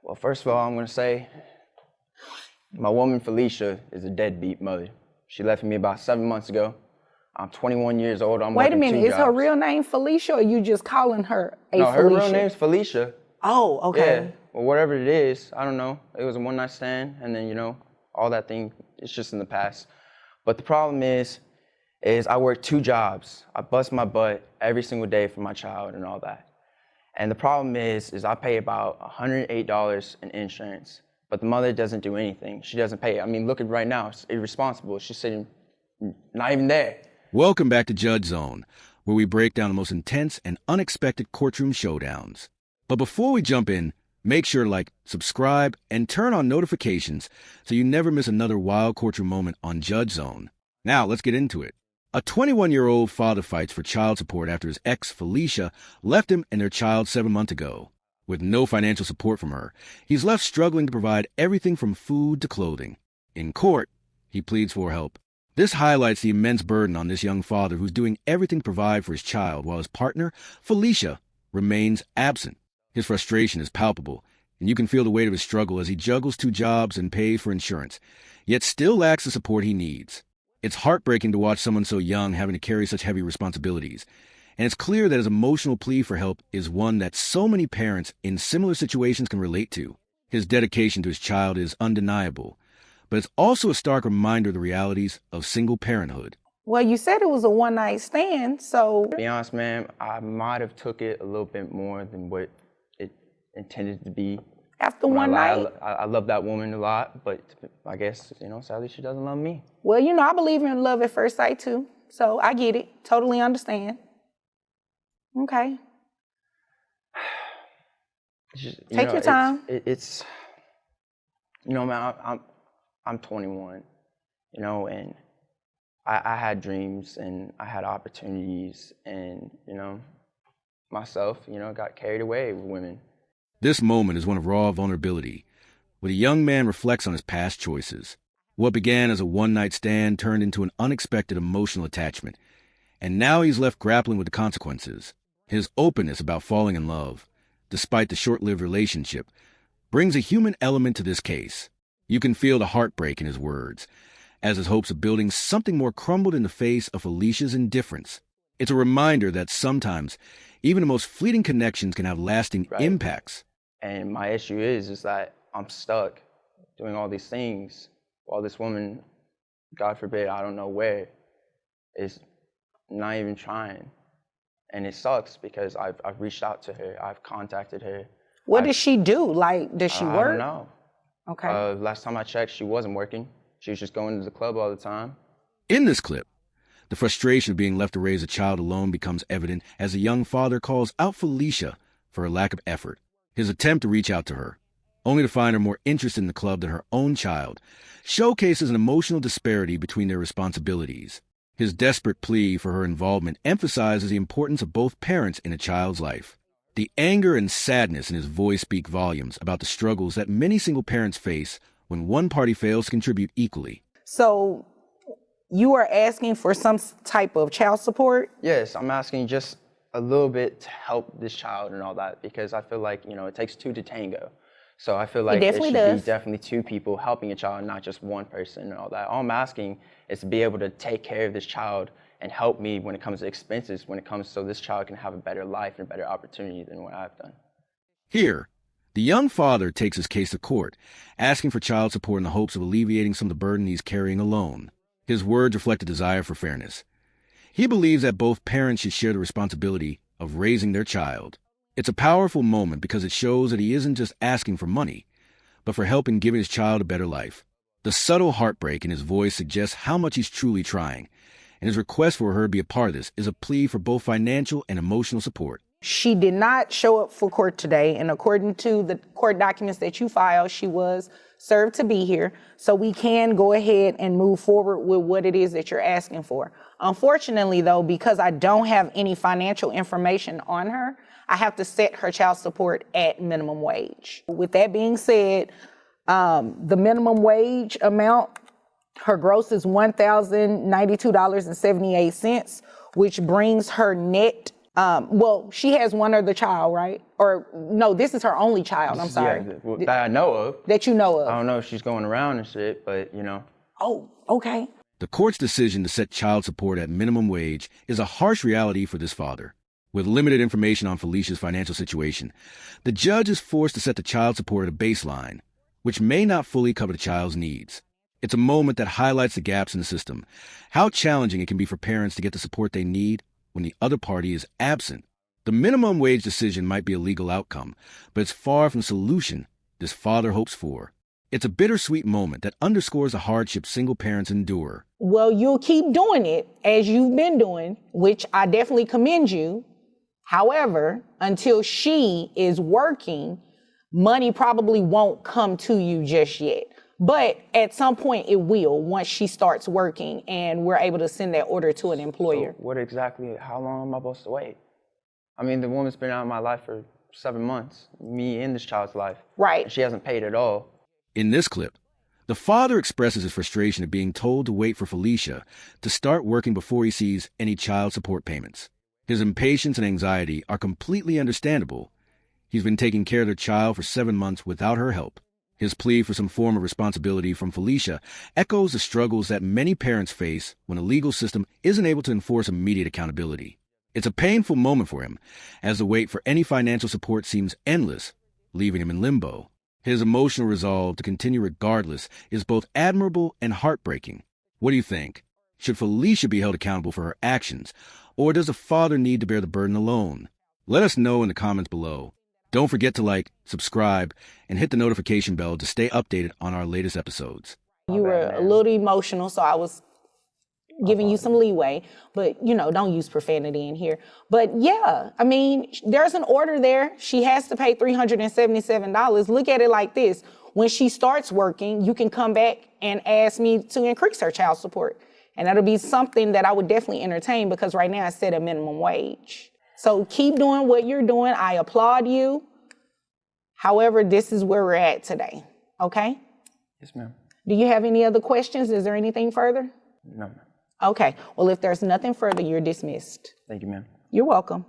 Well, first of all, I'm going to say my woman, Felicia, is a deadbeat mother. She left me about 7 months ago. I'm 21 years old. I'm Wait a working minute, 2 is her jobs. real name Felicia, or you just calling her a No, her Felicia? real name's Felicia. Oh, okay. Yeah, well, whatever it is, I don't know. It was a one-night stand, and then, all that thing, it's just in the past. But the problem is I work 2 jobs. I bust my butt every single day for my child and all that. And the problem is I pay about $108 in insurance, but the mother doesn't do anything. She doesn't pay. I mean, look at right now, it's irresponsible. She's sitting, not even there. Welcome back to Judge Zone, where we break down the most intense and unexpected courtroom showdowns. But before we jump in, make sure to like, subscribe, and turn on notifications so you never miss another wild courtroom moment on Judge Zone. Now, let's get into it. A 21-year-old father fights for child support after his ex, Felicia, left him and their child 7 months ago. With no financial support from her, he's left struggling to provide everything from food to clothing. In court, he pleads for help. This highlights the immense burden on this young father who's doing everything to provide for his child while his partner, Felicia, remains absent. His frustration is palpable, and you can feel the weight of his struggle as he juggles 2 jobs and pays for insurance, yet still lacks the support he needs. It's heartbreaking to watch someone so young having to carry such heavy responsibilities, and it's clear that his emotional plea for help is one that so many parents in similar situations can relate to. His dedication to his child is undeniable, but it's also a stark reminder of the realities of single parenthood. Well, you said it was a one-night stand, so... To be honest, ma'am, I might have took it a little bit more than what it intended to be. After one night? I love that woman a lot, but I guess, sadly she doesn't love me. Well, I believe in love at first sight too, so I get it. Totally understand. Okay. Take your time. It's man, I'm 21, and I had dreams and I had opportunities, and, myself, got carried away with women. This moment is one of raw vulnerability, where the young man reflects on his past choices. What began as a one-night stand turned into an unexpected emotional attachment, and now he's left grappling with the consequences. His openness about falling in love, despite the short-lived relationship, brings a human element to this case. You can feel the heartbreak in his words, as his hopes of building something more crumbled in the face of Felicia's indifference. It's a reminder that sometimes even the most fleeting connections can have lasting impacts. And my issue is that I'm stuck doing all these things while this woman, God forbid, I don't know where, is not even trying. And it sucks because I've reached out to her, I've contacted her. What does she do? Does she work? I don't know. Okay. Last time I checked, she wasn't working. She was just going to the club all the time. In this clip, the frustration of being left to raise a child alone becomes evident as the young father calls out Felicia for her lack of effort. His attempt to reach out to her, only to find her more interested in the club than her own child, showcases an emotional disparity between their responsibilities. His desperate plea for her involvement emphasizes the importance of both parents in a child's life. The anger and sadness in his voice speak volumes about the struggles that many single parents face when one party fails to contribute equally. So you are asking for some type of child support? Yes, I'm asking just a little bit to help this child and all that, because I feel like, it takes 2 to tango. So I feel like it should be definitely 2 people helping a child, not just one person and all that. All I'm asking is to be able to take care of this child and help me when it comes to expenses, when it comes so this child can have a better life and better opportunity than what I've done. Here, the young father takes his case to court, asking for child support in the hopes of alleviating some of the burden he's carrying alone. His words reflect a desire for fairness. He believes that both parents should share the responsibility of raising their child. It's a powerful moment because it shows that he isn't just asking for money, but for help in giving his child a better life. The subtle heartbreak in his voice suggests how much he's truly trying, and his request for her to be a part of this is a plea for both financial and emotional support. She did not show up for court today, and according to the court documents that you filed, she was served to be here, so we can go ahead and move forward with what it is that you're asking for. Unfortunately, though, because I don't have any financial information on her, I have to set her child support at minimum wage. With that being said, the minimum wage amount, her gross is $1,092.78, which brings her net Well, she has one other child, right? Or no, this is her only child. I'm sorry. Yeah, that I know of. That you know of. I don't know if she's going around and shit, but, you know. Oh, okay. The court's decision to set child support at minimum wage is a harsh reality for this father. With limited information on Felicia's financial situation, the judge is forced to set the child support at a baseline, which may not fully cover the child's needs. It's a moment that highlights the gaps in the system, how challenging it can be for parents to get the support they need when the other party is absent. The minimum wage decision might be a legal outcome, but it's far from the solution this father hopes for. It's a bittersweet moment that underscores the hardship single parents endure. Well, you'll keep doing it as you've been doing, which I definitely commend you. However, until she is working, money probably won't come to you just yet. But at some point it will once she starts working and we're able to send that order to an employer. So how long am I supposed to wait? I mean, the woman's been out of my life for 7 months, me in this child's life. Right. And she hasn't paid at all. In this clip, the father expresses his frustration at being told to wait for Felicia to start working before he sees any child support payments. His impatience and anxiety are completely understandable. He's been taking care of their child for 7 months without her help. His plea for some form of responsibility from Felicia echoes the struggles that many parents face when the legal system isn't able to enforce immediate accountability. It's a painful moment for him, as the wait for any financial support seems endless, leaving him in limbo. His emotional resolve to continue regardless is both admirable and heartbreaking. What do you think? Should Felicia be held accountable for her actions, or does the father need to bear the burden alone? Let us know in the comments below. Don't forget to like, subscribe, and hit the notification bell to stay updated on our latest episodes. You were a little emotional, so I was giving you some leeway, but don't use profanity in here. But yeah, I mean, there's an order there. She has to pay $377. Look at it like this. When she starts working, you can come back and ask me to increase her child support. And that'll be something that I would definitely entertain because right now I set a minimum wage. So keep doing what you're doing. I applaud you. However, this is where we're at today. Okay? Yes, ma'am. Do you have any other questions? Is there anything further? No, ma'am. Okay. Well, if there's nothing further, you're dismissed. Thank you, ma'am. You're welcome.